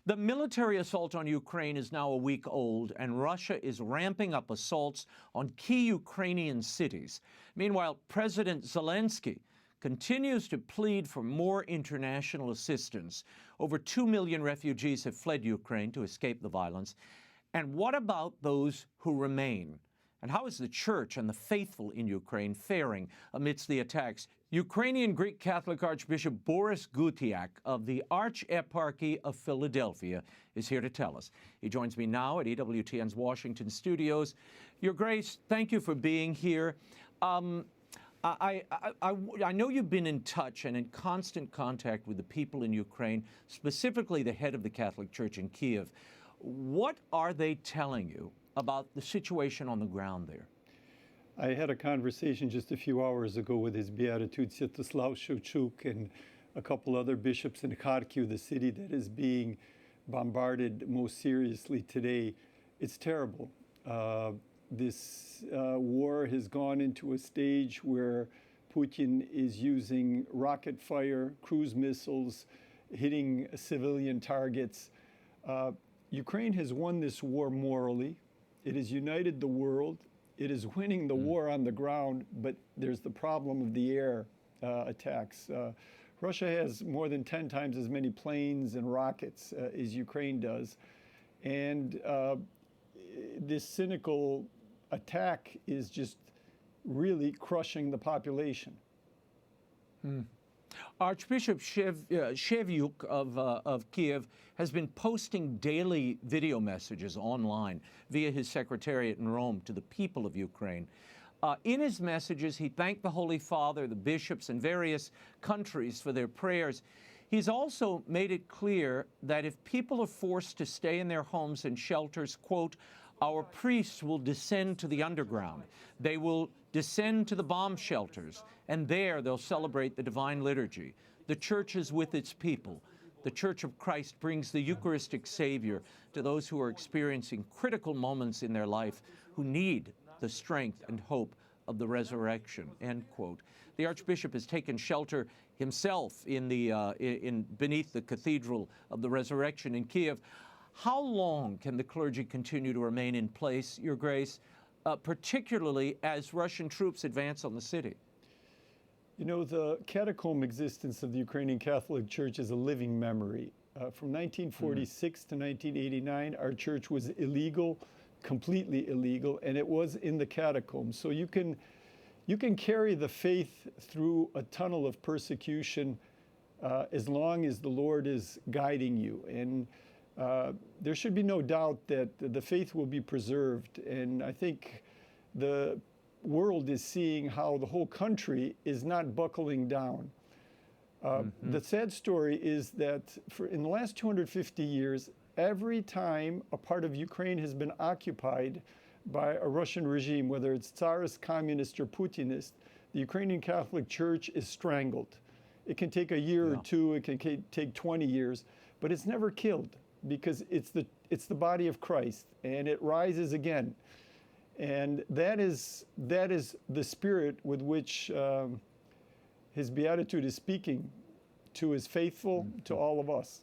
The military assault on Ukraine is now a week old, and Russia is ramping up assaults on key Ukrainian cities. Meanwhile, President Zelensky continues to plead for more international assistance. Over 2 million refugees have fled Ukraine to escape the violence. And what about those who remain? And how is the Church and the faithful in Ukraine faring amidst the attacks? Ukrainian Greek Catholic Archbishop Borys Gudziak of the Archeparchy of Philadelphia is here to tell us. He joins me now at EWTN's Washington studios. Your Grace, thank you for being here. I know you've been in touch and in constant contact with the people in Ukraine, specifically the head of the Catholic Church in Kyiv. What are they telling you about the situation on the ground there? I had a conversation just a few hours ago with His Beatitude Sviatoslav Shevchuk and a couple other bishops in Kharkiv, the city that is being bombarded most seriously today. It's terrible. This war has gone into a stage where Putin is using rocket fire, cruise missiles, hitting civilian targets. Ukraine has won this war morally. It has united the world. It is winning the war on the ground, but there's the problem of the air attacks. Russia has more than 10 times as many planes and rockets as Ukraine does. And this cynical attack is just really crushing the population. Archbishop Shevchuk of Kyiv has been posting daily video messages online via his secretariat in Rome to the people of Ukraine. In his messages, he thanked the Holy Father, the bishops, and various countries for their prayers. He's also made it clear that if people are forced to stay in their homes and shelters, quote, our priests will descend to the underground. They will descend to the bomb shelters, and there they'll celebrate the Divine Liturgy. The Church is with its people. The Church of Christ brings the Eucharistic Savior to those who are experiencing critical moments in their life, who need the strength and hope of the resurrection, end quote. The Archbishop has taken shelter himself beneath the Cathedral of the Resurrection in Kyiv. How long can the clergy continue to remain in place, Your Grace, particularly as Russian troops advance on the city? You know, the catacomb existence of the Ukrainian Catholic Church is a living memory. From 1946 to 1989, our church was illegal, completely illegal, and it was in the catacombs. So you can carry the faith through a tunnel of persecution as long as the Lord is guiding you. And there should be no doubt that the faith will be preserved. And I think the world is seeing how the whole country is not buckling down. The sad story is that in the last 250 years, every time a part of Ukraine has been occupied by a Russian regime, whether it's Tsarist, communist, or Putinist, the Ukrainian Catholic Church is strangled. It can take a year or two, it can take 20 years, but it's never killed because it's the body of Christ, and it rises again. And that is the spirit with which His Beatitude is speaking to His faithful, to all of us.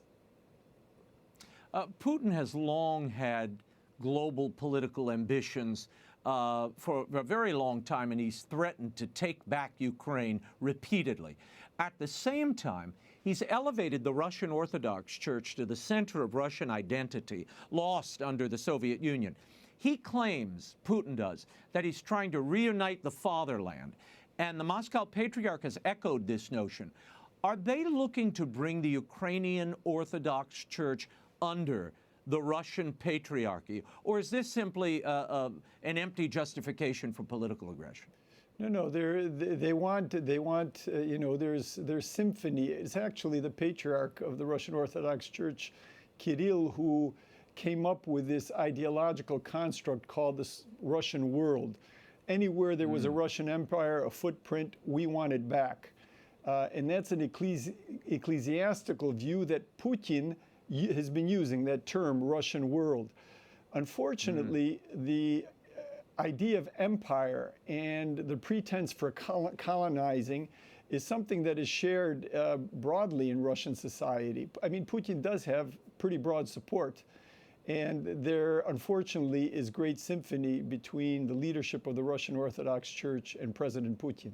Putin has long had global political ambitions for a very long time, and he's threatened to take back Ukraine repeatedly. At the same time, he's elevated the Russian Orthodox Church to the center of Russian identity, lost under the Soviet Union. He claims, Putin does, that he's trying to reunite the fatherland, and the Moscow Patriarch has echoed this notion. Are they looking to bring the Ukrainian Orthodox Church under the Russian Patriarchy, or is this simply an empty justification for political aggression? No, they want you know, there's symphony. It's actually the Patriarch of the Russian Orthodox Church, Kirill, who came up with this ideological construct called the Russian world. Anywhere there was a Russian empire, a footprint, we want it back. And that's an ecclesiastical view that Putin has been using, that term, Russian world. Unfortunately, the idea of empire and the pretense for colonizing is something that is shared broadly in Russian society. I mean, Putin does have pretty broad support, and there, unfortunately, is great symphony between the leadership of the Russian Orthodox Church and President Putin.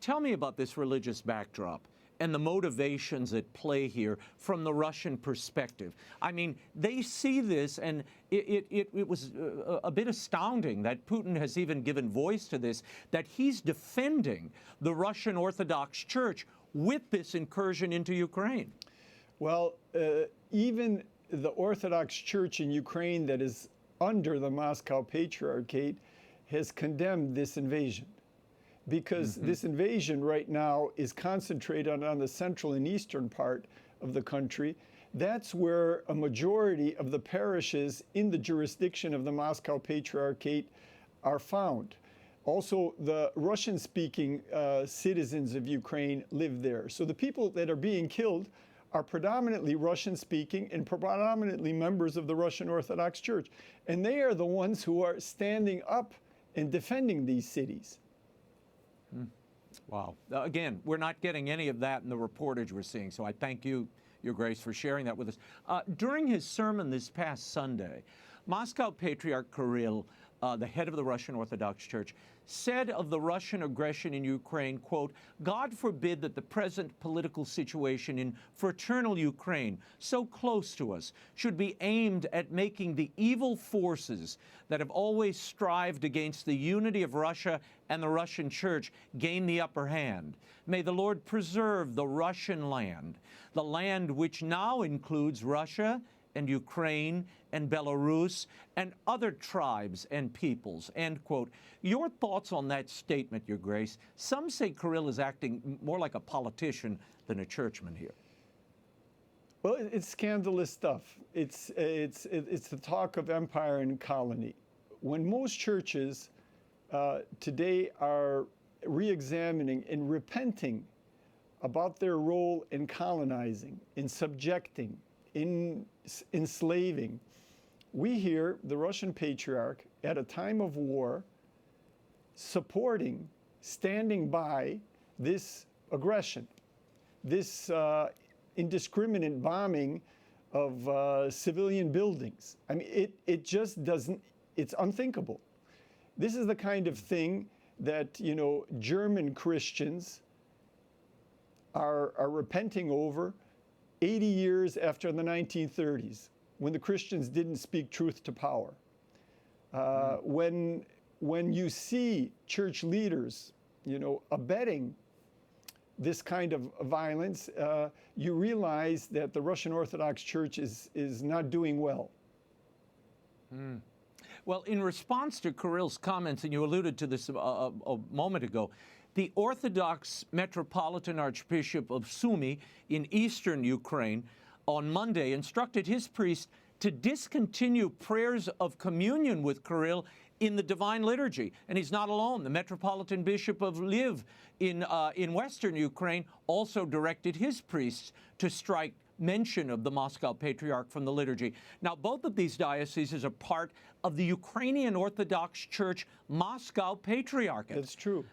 Tell me about this religious backdrop and the motivations at play here from the Russian perspective. I mean, they see this, and it was a bit astounding that Putin has even given voice to this, that he's defending the Russian Orthodox Church with this incursion into Ukraine. Well, even the Orthodox Church in Ukraine that is under the Moscow Patriarchate has condemned this invasion, because this invasion right now is concentrated on the central and eastern part of the country. That's where a majority of the parishes in the jurisdiction of the Moscow Patriarchate are found. Also, the Russian-speaking citizens of Ukraine live there. So the people that are being killed are predominantly Russian-speaking and predominantly members of the Russian Orthodox Church. And they are the ones who are standing up and defending these cities. Wow. Again, we're not getting any of that in the reportage we're seeing, so I thank you, Your Grace, for sharing that with us. During his sermon this past Sunday, Moscow Patriarch Kirill, the head of the Russian Orthodox Church, said of the Russian aggression in Ukraine, quote, "God forbid that the present political situation in fraternal Ukraine, so close to us, should be aimed at making the evil forces that have always strived against the unity of Russia and the Russian Church gain the upper hand. May the Lord preserve the Russian land, the land which now includes Russia and Ukraine and Belarus and other tribes and peoples," end quote. Your thoughts on that statement, Your Grace? Some say Kirill is acting more like a politician than a churchman here. Well, it's scandalous stuff. It's the talk of empire and colony. When most churches today are re-examining and repenting about their role in colonizing, in subjecting, in enslaving, we hear the Russian Patriarch at a time of war supporting, standing by this aggression, this indiscriminate bombing of civilian buildings. I mean, it just doesn't, it's unthinkable. This is the kind of thing that, you know, German Christians are repenting over 80 years after the 1930s, when the Christians didn't speak truth to power. When you see church leaders, you know, abetting this kind of violence, you realize that the Russian Orthodox Church is not doing well. Well, in response to Kirill's comments, and you alluded to this a moment ago, the Orthodox Metropolitan Archbishop of Sumy in eastern Ukraine on Monday instructed his priests to discontinue prayers of communion with Kirill in the Divine Liturgy. And he's not alone. The Metropolitan Bishop of Lviv in western Ukraine also directed his priests to strike mention of the Moscow Patriarch from the liturgy. Now, both of these dioceses are part of the Ukrainian Orthodox Church Moscow Patriarchate. That's true.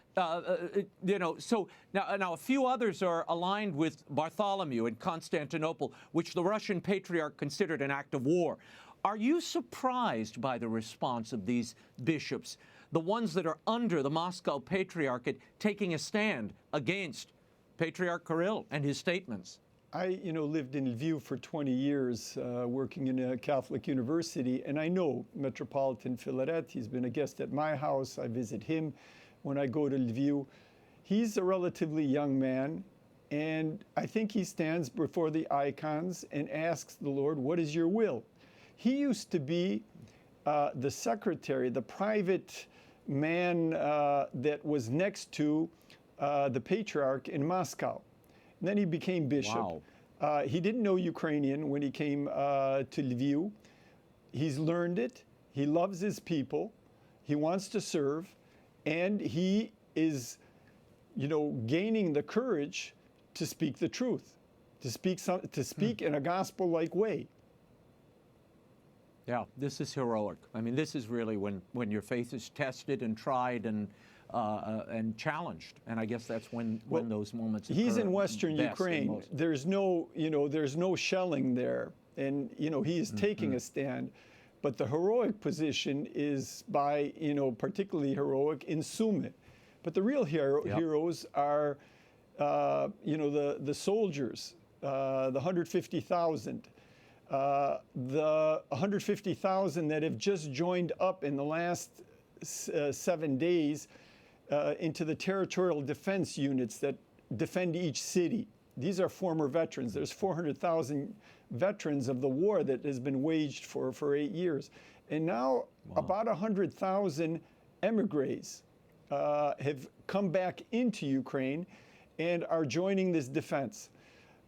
You know, so now a few others are aligned with Bartholomew in Constantinople, which the Russian Patriarch considered an act of war. Are you surprised by the response of these bishops, the ones that are under the Moscow Patriarchate, taking a stand against Patriarch Kirill and his statements? I, lived in Lviv for 20 years, working in a Catholic university, and I know Metropolitan Filaret. He's been a guest at my house. I visit him when I go to Lviv. He's a relatively young man, and I think he stands before the icons and asks the Lord, "What is your will?" He used to be the secretary, the private man that was next to the Patriarch in Moscow. And then he became bishop. Wow. He didn't know Ukrainian when he came to Lviv. He's learned it. He loves his people. He wants to serve. And he is, gaining the courage to speak the truth, to speak in a gospel-like way. Yeah, this is heroic. I mean, this is really when your faith is tested and tried, and and challenged. And I guess that's when those moments occur. He's in Western best and Ukraine. most. There's no shelling there, and he is taking a stand. But the heroic position is by particularly heroic in Sumy. But the real heroes are the soldiers, the 150,000. The 150,000 that have just joined up in the last 7 days into the territorial defense units that defend each city. These are former veterans. There's 400,000 veterans of the war that has been waged for 8 years. And now about 100,000 emigres have come back into Ukraine and are joining this defense.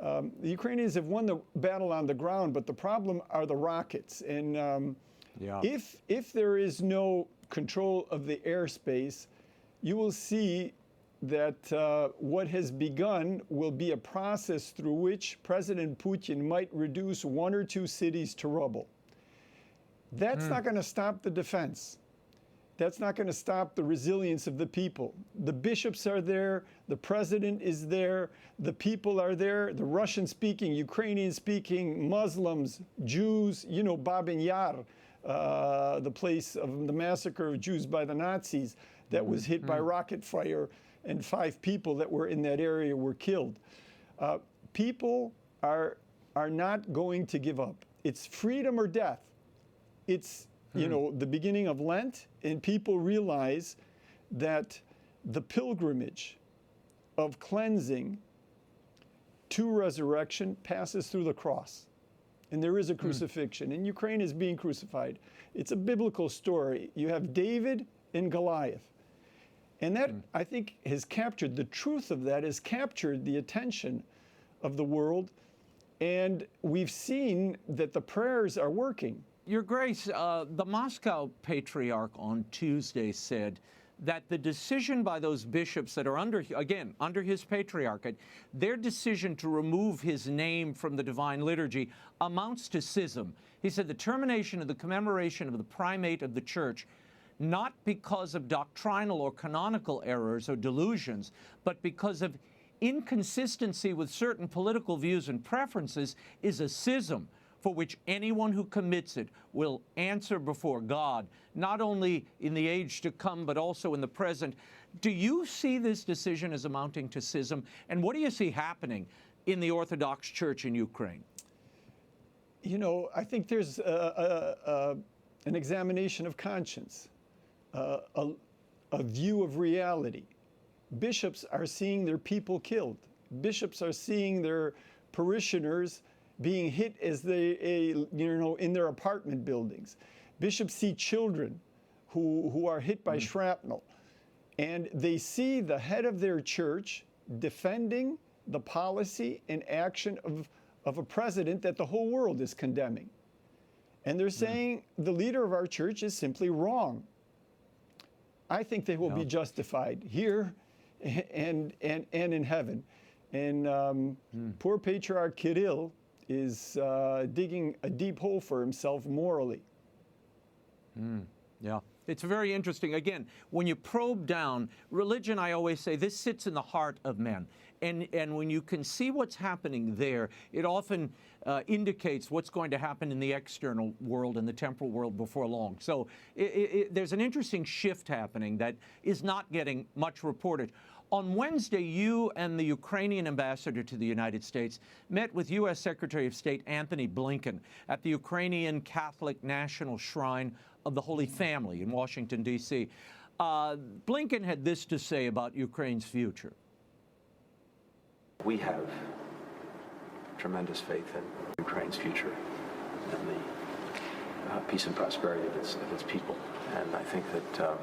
The Ukrainians have won the battle on the ground, but the problem are the rockets. And if there is no control of the airspace, you will see that what has begun will be a process through which President Putin might reduce 1 or 2 cities to rubble. That's not going to stop the defense. That's not going to stop the resilience of the people. The bishops are there, the president is there, the people are there, the Russian-speaking, Ukrainian-speaking, Muslims, Jews, Babin Yar, the place of the massacre of Jews by the Nazis that was hit by rocket fire, and 5 people that were in that area were killed. People are not going to give up. It's freedom or death. It's the beginning of Lent, and people realize that the pilgrimage of cleansing to resurrection passes through the cross. And there is a crucifixion, and Ukraine is being crucified. It's a biblical story. You have David and Goliath. And that, I think, has captured, the truth of that has captured the attention of the world. And we've seen that the prayers are working. Your Grace, the Moscow Patriarch on Tuesday said that the decision by those bishops that are under his patriarchate, their decision to remove his name from the Divine Liturgy amounts to schism. He said the termination of the commemoration of the primate of the Church, not because of doctrinal or canonical errors or delusions, but because of inconsistency with certain political views and preferences, is a schism for which anyone who commits it will answer before God, not only in the age to come, but also in the present. Do you see this decision as amounting to schism? And what do you see happening in the Orthodox Church in Ukraine? I think there's an examination of conscience, a view of reality. Bishops are seeing their people killed. Bishops are seeing their parishioners being hit as they, in their apartment buildings. Bishops see children who are hit by shrapnel. And they see the head of their church defending the policy and action of a president that the whole world is condemning. And they're saying the leader of our church is simply wrong. I think they will be justified here and in heaven. And poor Patriarch Kirill is digging a deep hole for himself morally. Yeah, it's very interesting. Again, when you probe down, religion, I always say, this sits in the heart of men. And when you can see what's happening there, it often indicates what's going to happen in the external world and the temporal world before long. So there's an interesting shift happening that is not getting much reported. On Wednesday, you and the Ukrainian ambassador to the United States met with U.S. Secretary of State Antony Blinken at the Ukrainian Catholic National Shrine of the Holy Family in Washington, D.C. Blinken had this to say about Ukraine's future. We have tremendous faith in Ukraine's future and the peace and prosperity of its people. And I think that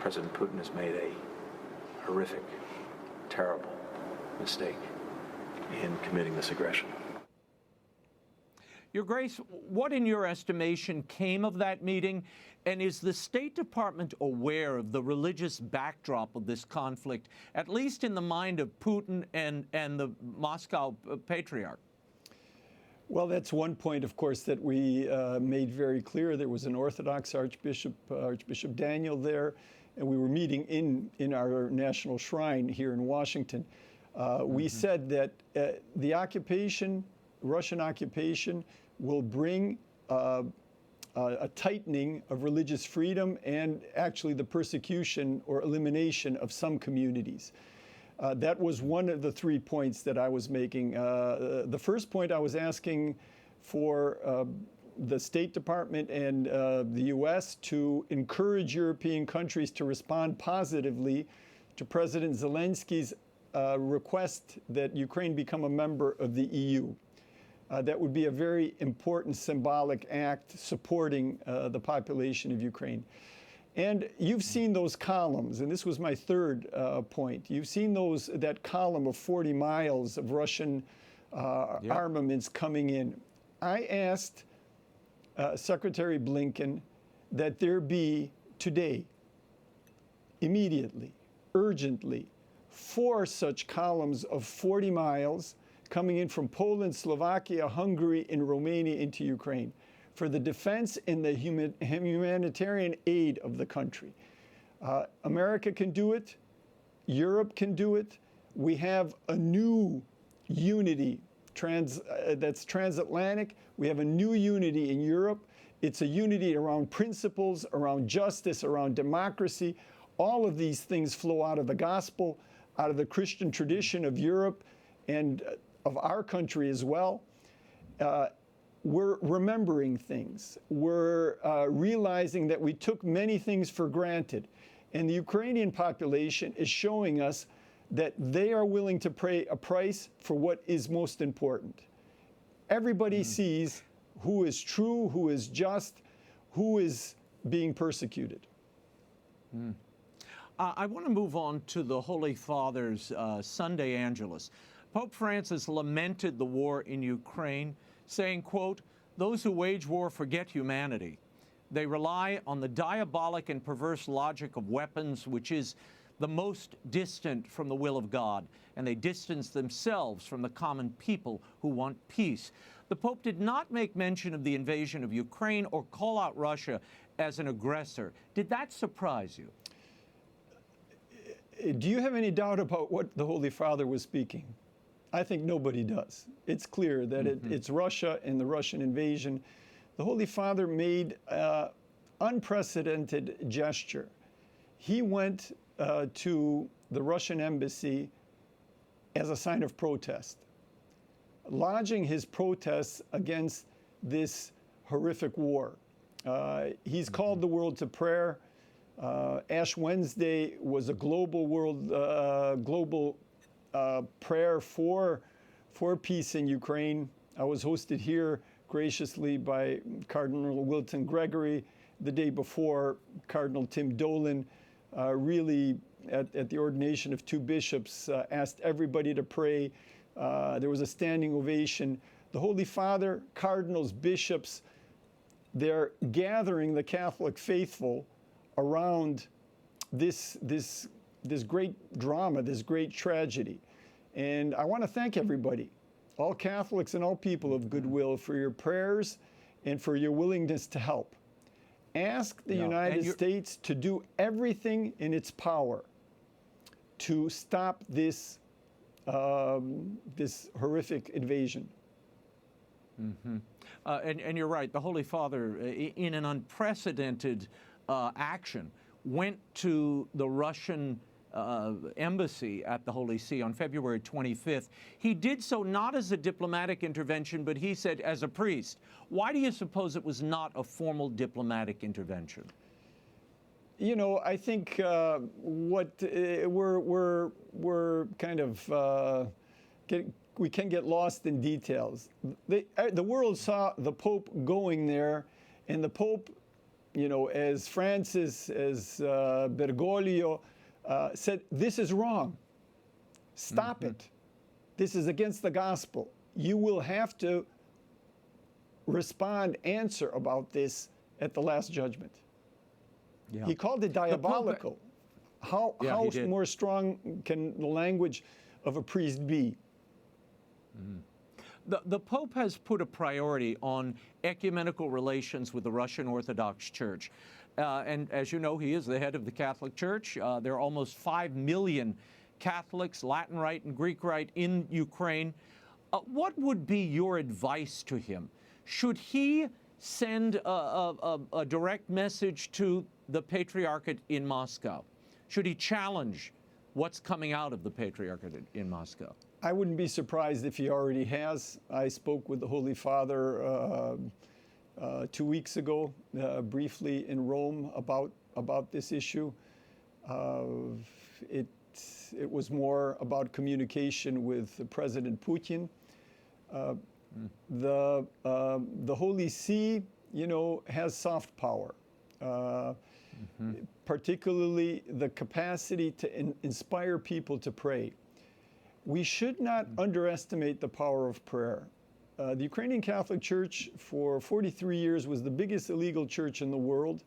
President Putin has made a horrific, terrible mistake in committing this aggression. Your Grace, what in your estimation came of that meeting? And is the State Department aware of the religious backdrop of this conflict, at least in the mind of Putin and the Moscow Patriarch? Well, that's one point, of course, that we made very clear. There was an Orthodox Archbishop Daniel there, and we were meeting in our national shrine here in Washington, we said that the occupation, Russian occupation, will bring a tightening of religious freedom and actually the persecution or elimination of some communities. That was one of the 3 points that I was making. The first point, I was asking for the State Department and the U.S. to encourage European countries to respond positively to President Zelensky's request that Ukraine become a member of the EU. That would be a very important symbolic act supporting the population of Ukraine. And you've seen those columns, and this was my third point. You've seen that column of 40 miles of Russian armaments coming in. I asked Secretary Blinken that there be today, immediately, urgently, 4 such columns of 40 miles coming in from Poland, Slovakia, Hungary, and Romania into Ukraine for the defense and the humanitarian aid of the country. America can do it. Europe can do it. We have a new unity that's transatlantic. We have a new unity in Europe. It's a unity around principles, around justice, around democracy. All of these things flow out of the gospel, out of the Christian tradition of Europe and of our country as well. We're remembering things. We're realizing that we took many things for granted. And the Ukrainian population is showing us that they are willing to pay a price for what is most important. Everybody sees who is true, who is just, who is being persecuted. I want to move on to the Holy Father's Sunday Angelus. Pope Francis lamented the war in Ukraine, saying, quote, "Those who wage war forget humanity. They rely on the diabolic and perverse logic of weapons, which is the most distant from the will of God, and they distance themselves from the common people who want peace." The Pope did not make mention of the invasion of Ukraine or call out Russia as an aggressor. Did that surprise you? Do you have any doubt about what the Holy Father was speaking? I think nobody does. It's clear that it's Russia and the Russian invasion. The Holy Father made an unprecedented gesture. He went to the Russian embassy as a sign of protest, lodging his protests against this horrific war. He's called the world to prayer. Ash Wednesday was a global prayer for peace in Ukraine. I was hosted here graciously by Cardinal Wilton Gregory. The day before, Cardinal Tim Dolan really, at the ordination of 2 bishops, asked everybody to pray. There was a standing ovation. The Holy Father, cardinals, bishops, they're gathering the Catholic faithful around this great drama, this great tragedy. And I want to thank everybody, all Catholics and all people of goodwill, for your prayers and for your willingness to help. Ask the United States to do everything in its power to stop this horrific invasion. And you're right, the Holy Father, in an unprecedented action, went to the Russian embassy at the Holy See on February 25th. He did so not as a diplomatic intervention, but he said as a priest. Why do you suppose it was not a formal diplomatic intervention? You know, I think we're kind of we can get lost in details. The world saw the Pope going there, and the Pope, you know, as Francis, as Bergoglio, said, "This is wrong. Stop it. This is against the gospel. You will have to answer about this at the Last Judgment." Yeah. He called it diabolical. How more strong can the language of a priest be? The Pope has put a priority on ecumenical relations with the Russian Orthodox Church. And as you know, he is the head of the Catholic Church. There are almost 5 million Catholics, Latin Rite and Greek Rite, in Ukraine. What would be your advice to him? Should he send a direct message to the Patriarchate in Moscow? Should he challenge what's coming out of the Patriarchate in Moscow? I wouldn't be surprised if he already has. I spoke with the Holy Father 2 weeks ago, briefly in Rome about this issue. It was more about communication with President Putin. The Holy See, has soft power, particularly the capacity to inspire people to pray. We should not underestimate the power of prayer. The Ukrainian Catholic Church for 43 years was the biggest illegal church in the world,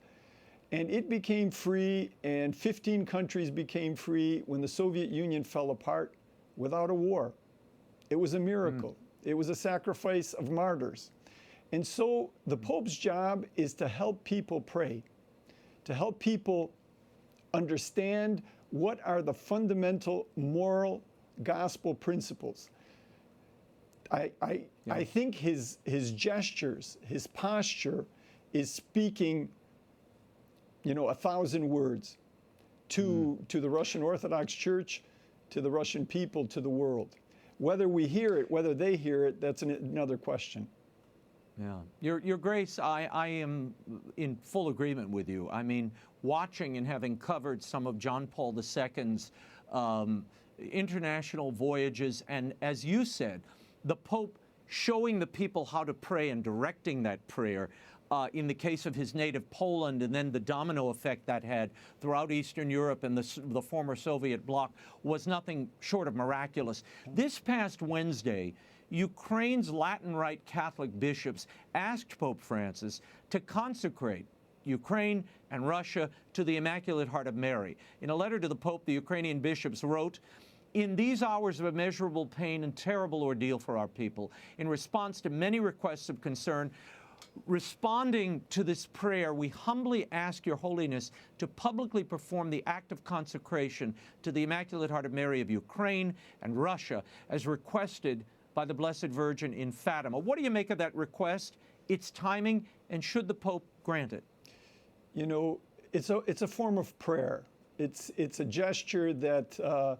and it became free, and 15 countries became free when the Soviet Union fell apart without a war. It was a miracle. It was a sacrifice of martyrs. And so the Pope's job is to help people pray, to help people understand what are the fundamental moral gospel principles. I think his gestures, his posture is speaking, 1,000 words to the Russian Orthodox Church, to the Russian people, to the world. Whether we hear it, whether they hear it, that's another question. Yeah. Your Grace, I am in full agreement with you. I mean, watching and having covered some of John Paul II's international voyages, and as you said, the Pope showing the people how to pray and directing that prayer in the case of his native Poland, and then the domino effect that had throughout Eastern Europe and the former Soviet bloc was nothing short of miraculous. This past Wednesday, Ukraine's Latin Rite Catholic bishops asked Pope Francis to consecrate Ukraine and Russia to the Immaculate Heart of Mary. In a letter to the Pope, the Ukrainian bishops wrote, "In these hours of immeasurable pain and terrible ordeal for our people, in response to many requests of concern, responding to this prayer, we humbly ask Your Holiness to publicly perform the act of consecration to the Immaculate Heart of Mary of Ukraine and Russia as requested by the Blessed Virgin in Fatima." What do you make of that request, its timing, and should the Pope grant it? It's a form of prayer. It's a gesture that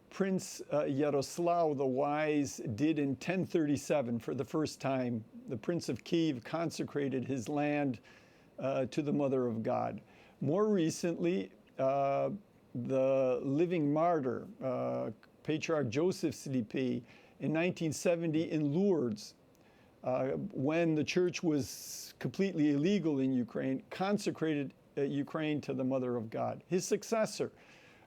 Prince Yaroslav the Wise did in 1037 for the first time. The Prince of Kiev consecrated his land to the Mother of God. More recently, the living martyr, Patriarch Joseph Sleepy, in 1970 in Lourdes, when the church was completely illegal in Ukraine, consecrated Ukraine to the Mother of God. His successor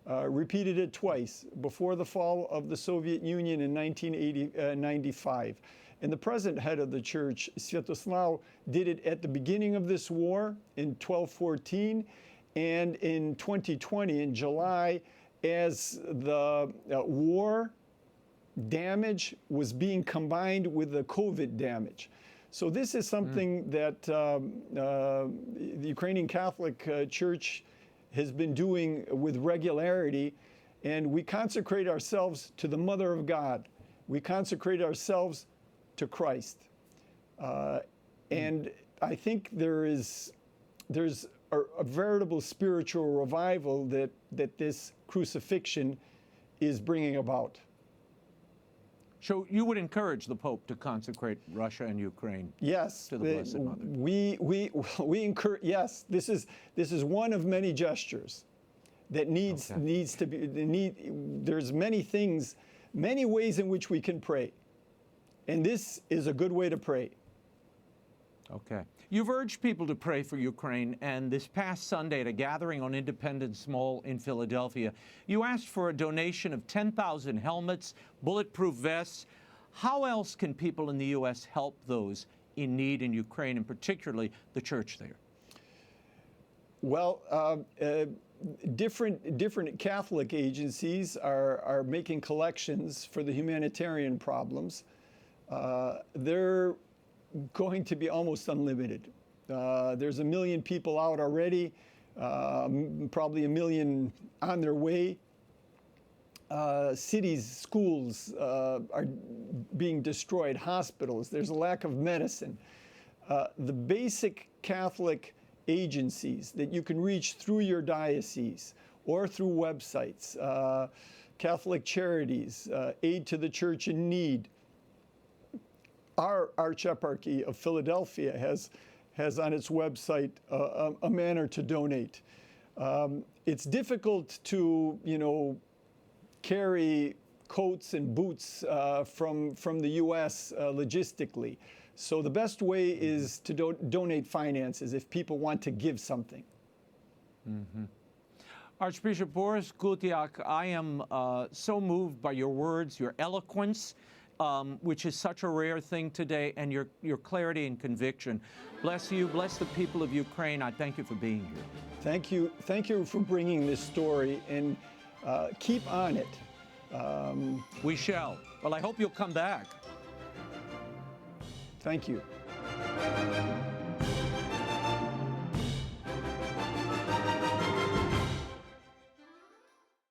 repeated it twice before the fall of the Soviet Union in 1995. And the present head of the church, Sviatoslav, did it at the beginning of this war in 1214, and in 2020, in July, as the war damage was being combined with the COVID damage. So this is something that the Ukrainian Catholic Church has been doing with regularity, and we consecrate ourselves to the Mother of God. We consecrate ourselves to Christ. And I think there's a veritable spiritual revival that this crucifixion is bringing about. So you would encourage the Pope to consecrate Russia and Ukraine? Yes, to the Blessed Mother. We encourage. Yes, this is one of many gestures that needs to be. There's many things, many ways in which we can pray, and this is a good way to pray. Okay. You've urged people to pray for Ukraine, and this past Sunday at a gathering on Independence Mall in Philadelphia, you asked for a donation of 10,000 helmets, bulletproof vests. How else can people in the U.S. help those in need in Ukraine, and particularly the church there? Well, different Catholic agencies are making collections for the humanitarian problems. They're going to be almost unlimited. There's 1 million people out already, probably 1 million on their way. Cities, schools are being destroyed, hospitals. There's a lack of medicine. The basic Catholic agencies that you can reach through your diocese or through websites, Catholic charities, aid to the church in need. Our Archeparchy of Philadelphia has on its website a manner to donate. It's difficult to, carry coats and boots from the U.S. Logistically. So the best way is to donate finances if people want to give something. Mm-hmm. Archbishop Borys Gudziak, I am so moved by your words, your eloquence, which is such a rare thing today, and your clarity and conviction. Bless you, bless the people of Ukraine. I thank you for being here. Thank you for bringing this story, and keep on it. We shall. Well, I hope you'll come back. Thank you.